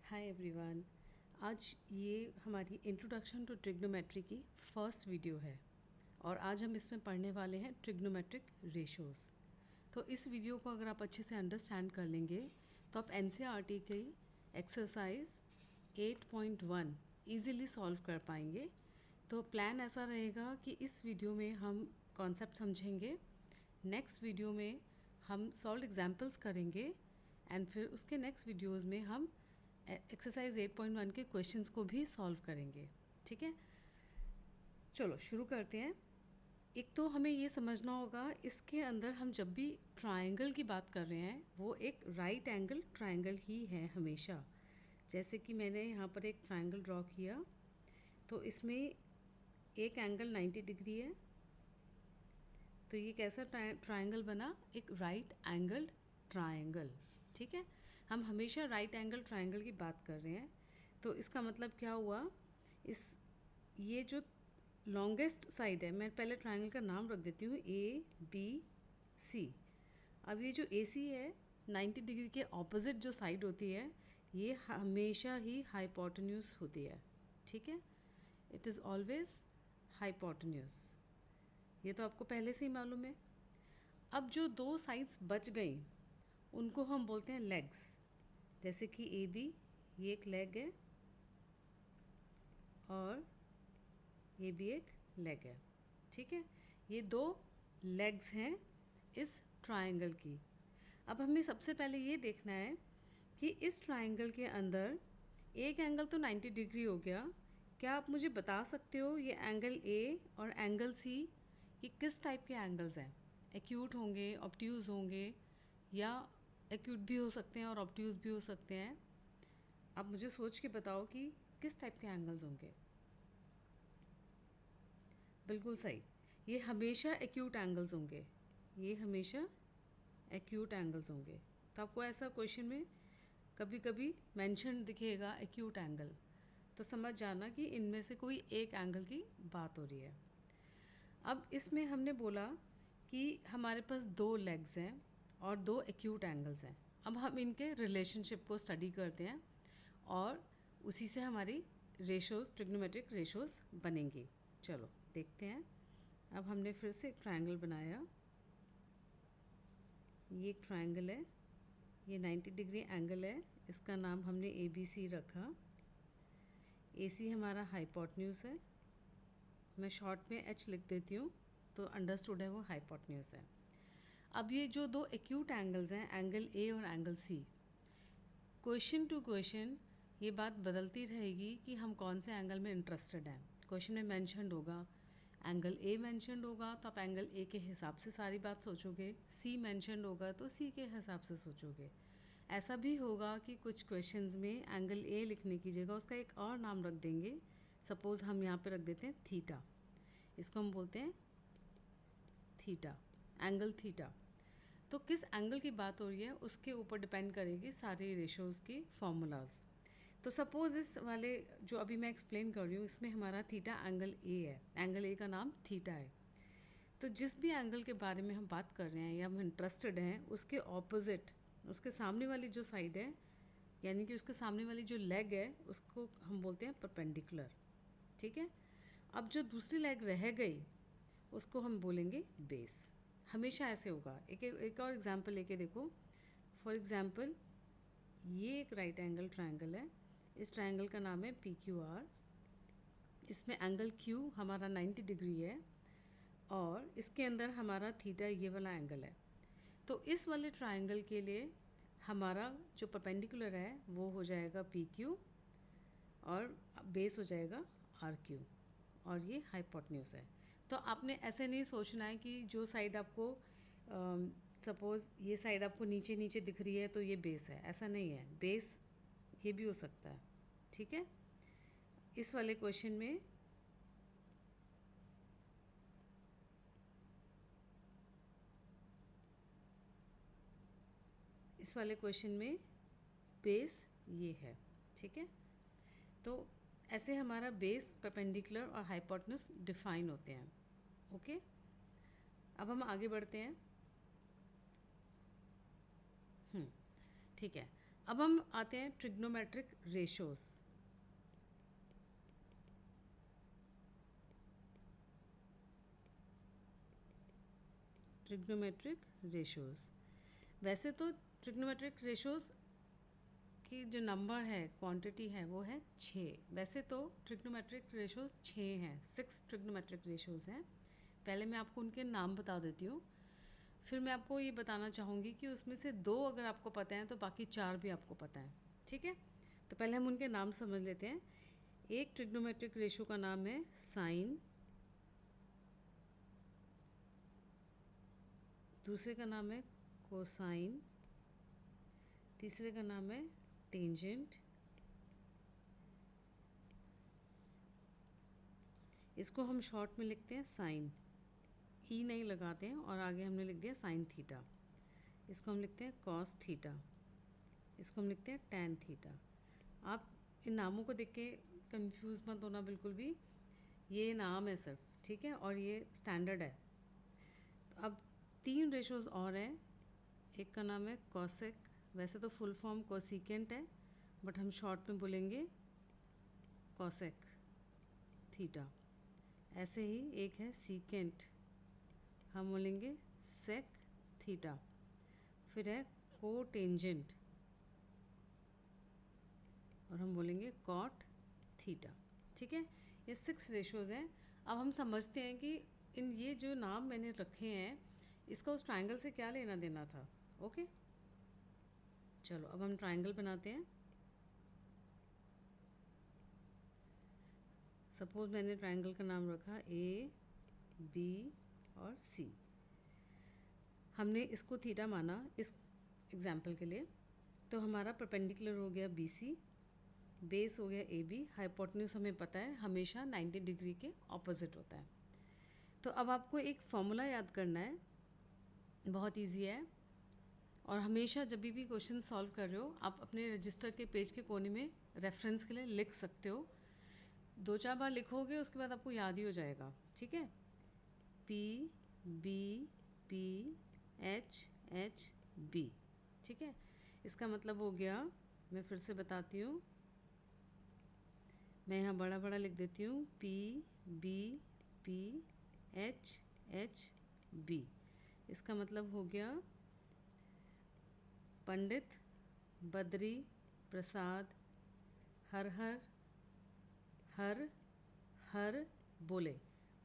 Hi everyone. आज ये हमारी इंट्रोडक्शन टू ट्रिग्नोमेट्री की फर्स्ट वीडियो है और आज हम इसमें पढ़ने वाले हैं ट्रिग्नोमेट्रिक रेशोज़। तो इस वीडियो को अगर आप अच्छे से अंडरस्टैंड कर लेंगे तो आप एनसीईआरटी की एक्सरसाइज 8.1 ईज़िली सॉल्व कर पाएंगे। तो प्लान ऐसा रहेगा कि इस वीडियो में हम कॉन्सेप्ट समझेंगे, नेक्स्ट वीडियो में हम सॉल्व एग्जाम्पल्स करेंगे एंड फिर उसके नेक्स्ट वीडियोज़ में हम एक्सरसाइज 8.1 के क्वेश्चंस को भी सॉल्व करेंगे। ठीक है, चलो शुरू करते हैं। एक तो हमें ये समझना होगा इसके अंदर हम जब भी ट्रायंगल की बात कर रहे हैं वो एक राइट एंगल ट्रायंगल ही है हमेशा। जैसे कि मैंने यहाँ पर एक ट्रायंगल ड्रॉ किया तो इसमें एक एंगल 90 डिग्री है, तो ये कैसा ट्रायंगल बना? एक राइट एंगल्ड ट्रायंगल। ठीक है, हम हमेशा राइट एंगल ट्रायंगल की बात कर रहे हैं। तो इसका मतलब क्या हुआ? ये जो लॉन्गेस्ट साइड है, मैं पहले ट्रायंगल का नाम रख देती हूँ ABC। अब ये जो AC है 90 डिग्री के ऑपोजिट जो साइड होती है ये हमेशा ही हाइपोटेन्यूज होती है। ठीक है, इट इज़ ऑलवेज हाइपोटेन्यूज। ये तो आपको पहले से ही मालूम है। अब जो दो साइड्स बच गई उनको हम बोलते हैं लेग्स। जैसे कि AB ये एक लेग है और ये भी एक लेग है। ठीक है, ये दो लेग्स हैं इस ट्रायंगल की। अब हमें सबसे पहले ये देखना है कि इस ट्रायंगल के अंदर एक एंगल तो 90 डिग्री हो गया। क्या आप मुझे बता सकते हो ये एंगल A और एंगल C ये किस टाइप के एंगल्स हैं? एक्यूट होंगे, ऑब्ट्यूज होंगे, या एक्यूट भी हो सकते हैं और ऑब्ट्यूज भी हो सकते हैं। आप मुझे सोच के बताओ कि किस टाइप के एंगल्स होंगे। बिल्कुल सही, ये हमेशा एक्यूट एंगल्स होंगे। ये हमेशा एक्यूट एंगल्स होंगे। तो आपको ऐसा क्वेश्चन में कभी कभी मेंशन दिखेगा एक्यूट एंगल, तो समझ जाना कि इनमें से कोई एक एंगल की बात हो रही है। अब इसमें हमने बोला कि हमारे पास दो लेग्स हैं और दो एक्यूट एंगल्स हैं। अब हम इनके रिलेशनशिप को स्टडी करते हैं और उसी से हमारी रेशोज़, ट्रिग्नोमेट्रिक रेशोज़ बनेंगी। चलो देखते हैं। अब हमने फिर से एक ट्रायंगल बनाया। ये एक ट्रायंगल है, ये 90 डिग्री एंगल है, इसका नाम हमने ABC रखा। AC हमारा हाइपोटेन्यूज है, मैं शॉर्ट में H लिख देती हूँ तो अंडरस्टूड है वो हाइपोटेन्यूज है। अब ये जो दो एक्यूट एंगल्स हैं, एंगल A और angle C, question to question ये बात बदलती रहेगी कि हम कौन से एंगल में इंटरेस्टेड हैं। क्वेश्चन में मैंशनड होगा, एंगल A मैंशनड होगा तो आप एंगल A के हिसाब से सारी बात सोचोगे, C मैंशनड होगा तो C के हिसाब से सोचोगे। ऐसा भी होगा कि कुछ क्वेश्चंस में एंगल A लिखने की जगह उसका एक और नाम रख देंगे। सपोज़ हम यहाँ पे रख देते हैं थीटा, इसको हम बोलते हैं थीटा, एंगल थीटा। तो किस एंगल की बात हो रही है उसके ऊपर डिपेंड करेगी सारी रेशोज़ की फॉर्मूलाज। तो सपोज़ इस वाले जो अभी मैं एक्सप्लेन कर रही हूँ इसमें हमारा थीटा एंगल A है, एंगल A का नाम थीटा है। तो जिस भी एंगल के बारे में हम बात कर रहे हैं या हम इंटरेस्टेड हैं उसके ऑपोजिट, उसके सामने वाली जो साइड है, यानी कि उसके सामने वाली जो लेग है उसको हम बोलते हैं परपेंडिकुलर। ठीक है, अब जो दूसरी लेग रह गई उसको हम बोलेंगे बेस। हमेशा ऐसे होगा। एक और एग्जांपल लेके देखो। फॉर एग्जांपल ये एक राइट एंगल ट्रायंगल है, इस ट्रायंगल का नाम है PQR। इसमें एंगल Q हमारा 90 डिग्री है और इसके अंदर हमारा थीटा ये वाला एंगल है। तो इस वाले ट्रायंगल के लिए हमारा जो परपेंडिकुलर है वो हो जाएगा PQ और बेस हो जाएगा RQ और ये हाइपोटेन्यूज है। तो आपने ऐसे नहीं सोचना है कि जो साइड आपको सपोज़ ये साइड आपको नीचे नीचे दिख रही है तो ये बेस है, ऐसा नहीं है। बेस ये भी हो सकता है। ठीक है, इस वाले क्वेश्चन में बेस ये है। ठीक है, तो ऐसे हमारा बेस, परपेंडिकुलर और हाइपोटेन्यूज डिफाइन होते हैं। ओके, अब हम आगे बढ़ते हैं। ठीक है, अब हम आते हैं ट्रिग्नोमेट्रिक रेशोस। ट्रिग्नोमेट्रिक रेशोस, वैसे तो ट्रिग्नोमेट्रिक रेशोस की जो नंबर है, क्वांटिटी है, वो है 6। वैसे तो ट्रिग्नोमेट्रिक रेशोस 6 हैं, 6 ट्रिग्नोमेट्रिक रेशोस हैं। पहले मैं आपको उनके नाम बता देती हूँ, फिर मैं आपको ये बताना चाहूँगी कि उसमें से 2 अगर आपको पता है तो बाकी 4 भी आपको पता है, ठीक है। तो पहले हम उनके नाम समझ लेते हैं। एक ट्रिग्नोमेट्रिक रेशो का नाम है साइन, दूसरे का नाम है कोसाइन, तीसरे का नाम है टेंजेंट, इसको हम शॉर्ट में लिखते हैं साइन, ई नहीं लगाते हैं और आगे हमने लिख दिया साइन थीटा। इसको हम लिखते हैं कॉस थीटा, इसको हम लिखते हैं टैन थीटा। आप इन नामों को देख के कंफ्यूज मत होना बिल्कुल भी, ये नाम है सिर्फ, ठीक है, और ये स्टैंडर्ड है। तो अब 3 रेशोज़ और हैं। एक का नाम है कॉसेक, वैसे तो फुल फॉर्म कोसिकेंट है, बट हम शॉर्ट में बोलेंगे कॉसेक थीटा। ऐसे ही एक है सीकेंट, हम बोलेंगे सेक थीटा। फिर है कोटेंजेंट और हम बोलेंगे कॉट थीटा, ठीक है। ये 6 रेशोज़ हैं। अब हम समझते हैं कि इन ये जो नाम मैंने रखे हैं, इसका उस ट्रायंगल से क्या लेना देना था। ओके, चलो अब हम ट्रायंगल बनाते हैं। सपोज मैंने ट्रायंगल का नाम रखा ए बी और सी। हमने इसको थीटा माना इस एग्जाम्पल के लिए, तो हमारा परपेंडिकुलर हो गया बी सी, बेस हो गया ए बी, हाइपोटेन्यूज हमें पता है हमेशा 90 डिग्री के ऑपोजिट होता है। तो अब आपको एक फॉर्मूला याद करना है, बहुत इजी है, और हमेशा जब भी क्वेश्चन सॉल्व कर रहे हो आप अपने रजिस्टर के पेज के कोने में रेफरेंस के लिए लिख सकते हो। 2-4 बार लिखोगे उसके बाद आपको याद ही हो जाएगा, ठीक है। P B P H H B, ठीक है। इसका मतलब हो गया, मैं फिर से बताती हूँ, मैं यहाँ बड़ा बड़ा लिख देती हूँ, P B P H H B. इसका मतलब हो गया पंडित बद्री प्रसाद हर हर हर हर बोले।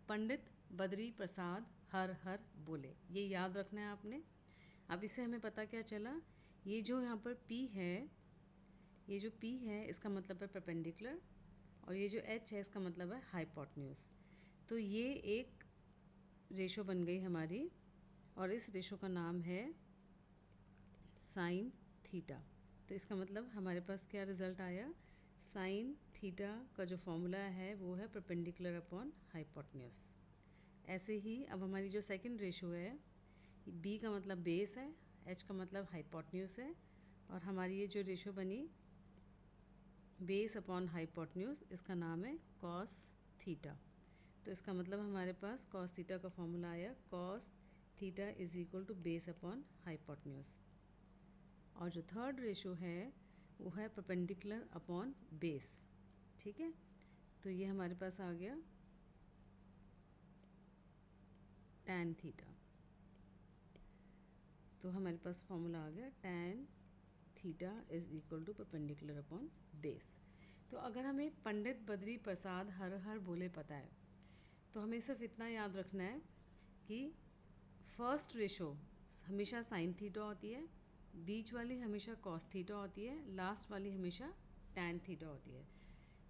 पंडित बद्री प्रसाद हर हर बोले, ये याद रखना है आपने। अब इससे हमें पता क्या चला, ये जो यहाँ पर P है, ये जो P है इसका मतलब है परपेंडिकुलर, और ये जो H है इसका मतलब है हाइपोटेन्यूज। तो ये एक रेशो बन गई हमारी, और इस रेशो का नाम है साइन थीटा। तो इसका मतलब हमारे पास क्या रिज़ल्ट आया, साइन थीटा का जो फॉर्मूला है वो है परपेंडिकुलर अपॉन हाइपोटेन्यूज। ऐसे ही अब हमारी जो सेकंड रेशो है, बी का मतलब बेस है, एच का मतलब हाइपोटेन्यूज है, और हमारी ये जो रेशो बनी बेस अपॉन हाइपोटेन्यूज, इसका नाम है कॉस थीटा। तो इसका मतलब हमारे पास कॉस थीटा का फॉर्मूला आया, cos theta is equal to base upon hypotenuse. और जो थर्ड रेशो है वो है परपेंडिकुलर अपॉन बेस, ठीक है। तो ये हमारे पास आ गया टैन थीटा। तो हमारे पास फॉर्मूला आ गया tan theta is equal to perpendicular upon base. तो अगर हमें पंडित बद्री प्रसाद हर हर बोले पता है, तो हमें सिर्फ इतना याद रखना है कि फर्स्ट रेशो हमेशा साइन थीटा होती है, बीच वाली हमेशा कॉस थीटा होती है, लास्ट वाली हमेशा टैन थीटा होती है।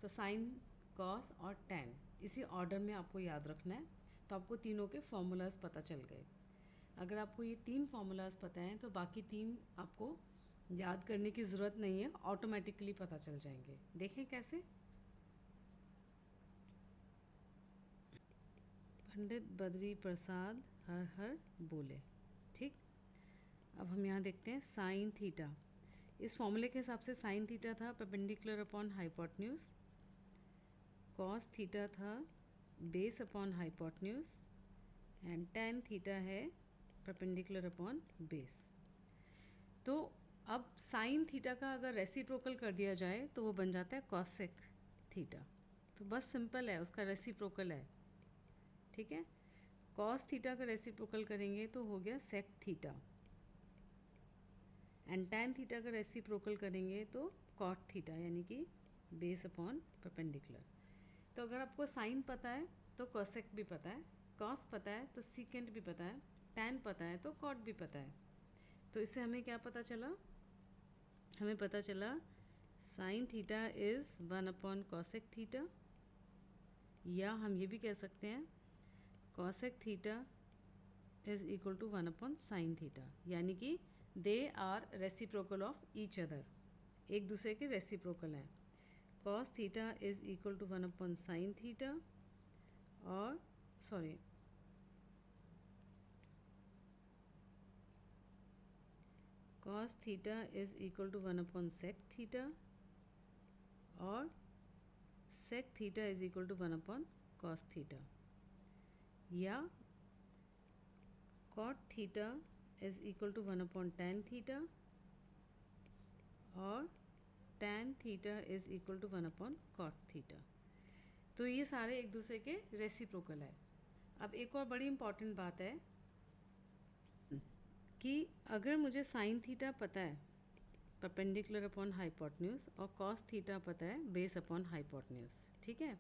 तो साइन, कॉस और टैन इसी ऑर्डर में आपको याद रखना है। तो आपको तीनों के फॉर्मूलाज पता चल गए। अगर आपको ये 3 फॉर्मूलाज पता हैं तो बाकी 3 आपको याद करने की ज़रूरत नहीं है, ऑटोमेटिकली पता चल जाएंगे। देखें कैसे, पंडित बद्री प्रसाद हर हर बोले, ठीक। अब हम यहाँ देखते हैं साइन थीटा। इस फॉर्मूले के हिसाब से साइन थीटा था perpendicular upon hypotenuse, cos theta था base upon hypotenuse, and tan theta है परपेंडिकुलर अपॉन बेस। तो अब साइन थीटा का अगर रेसिप्रोकल कर दिया जाए तो वो बन जाता है कॉसेक थीटा। तो बस सिंपल है, उसका रेसिप्रोकल है, ठीक है। कॉस थीटा का रेसिप्रोकल करेंगे तो हो गया sec theta, and tan theta का रेसिप्रोकल करेंगे तो कॉट थीटा, यानी कि बेस अपॉन परपेंडिकुलर। तो अगर आपको साइन पता है तो कॉसेक भी पता है, कॉस पता है तो सीकेंट भी पता है, टैन पता है तो कॉट भी पता है। तो इससे हमें क्या पता चला? हमें पता चला sine theta is 1 upon cosec theta, या हम ये भी कह सकते हैं cosec theta is equal to 1 upon sine theta, यानी कि they are reciprocal of each other, एक दूसरे के रेसिप्रोकल हैं। Cos theta is equal to 1 upon sine theta, और sorry cos theta is equal to 1 upon sec theta, और sec theta is equal to 1 upon cos theta, या cot theta is equal to 1 upon tan theta, और tan theta is equal to 1 upon cot theta. तो ये सारे एक दूसरे के reciprocal है। अब एक और बड़ी इंपॉर्टेंट बात है कि अगर मुझे साइन थीटा पता है परपेंडिकुलर अपॉन हाइपोटेन्यूज, और कॉस थीटा पता है बेस अपॉन हाइपोटेन्यूज, ठीक है।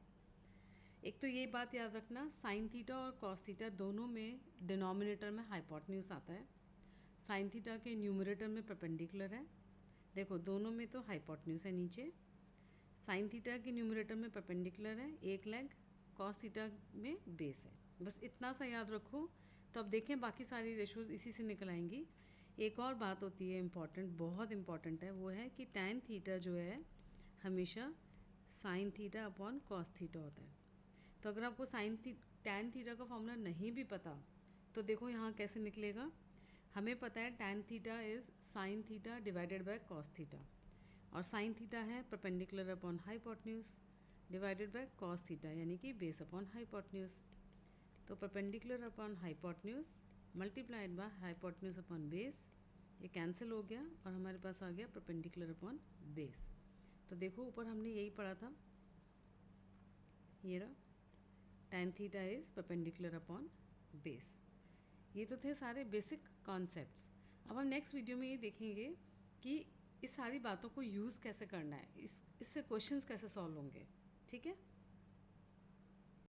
एक तो ये बात याद रखना, साइन थीटा और कॉस थीटा दोनों में डिनोमिनेटर में हाइपोटेन्यूज आता है, साइन थीटा के न्यूमरेटर में परपेंडिकुलर है। देखो दोनों में तो हाइपोटेन्यूज है नीचे, साइन थीटा के न्यूमरेटर में परपेंडिकुलर है एक लेग, कॉस थीटा में बेस है। बस इतना सा याद रखो। तो अब देखें बाकी सारी रेशोज़ इसी से निकल आएंगी। एक और बात होती है इम्पॉर्टेंट, बहुत इम्पॉर्टेंट है, वो है कि टैन थीटा जो है हमेशा sine theta upon cos theta होता है। तो अगर आपको टैन थीटा का फॉर्मूला नहीं भी पता तो देखो यहाँ कैसे निकलेगा। हमें पता है tan theta is sine theta divided by cos theta, और साइन थीटा है perpendicular upon hypotenuse divided by cos theta, यानी कि बेस अपॉन हाइपोटेन्यूज। तो perpendicular upon hypotenuse multiplied by hypotenuse upon base, ये कैंसिल हो गया और हमारे पास आ गया परपेंडिकुलर अपॉन बेस। तो देखो ऊपर हमने यही पढ़ा था, ये रहा tan theta is perpendicular upon base. ये तो थे सारे बेसिक कॉन्सेप्ट्स। अब हम नेक्स्ट वीडियो में ये देखेंगे कि इस सारी बातों को यूज़ कैसे करना है, इससे क्वेश्चंस कैसे सॉल्व होंगे, ठीक है।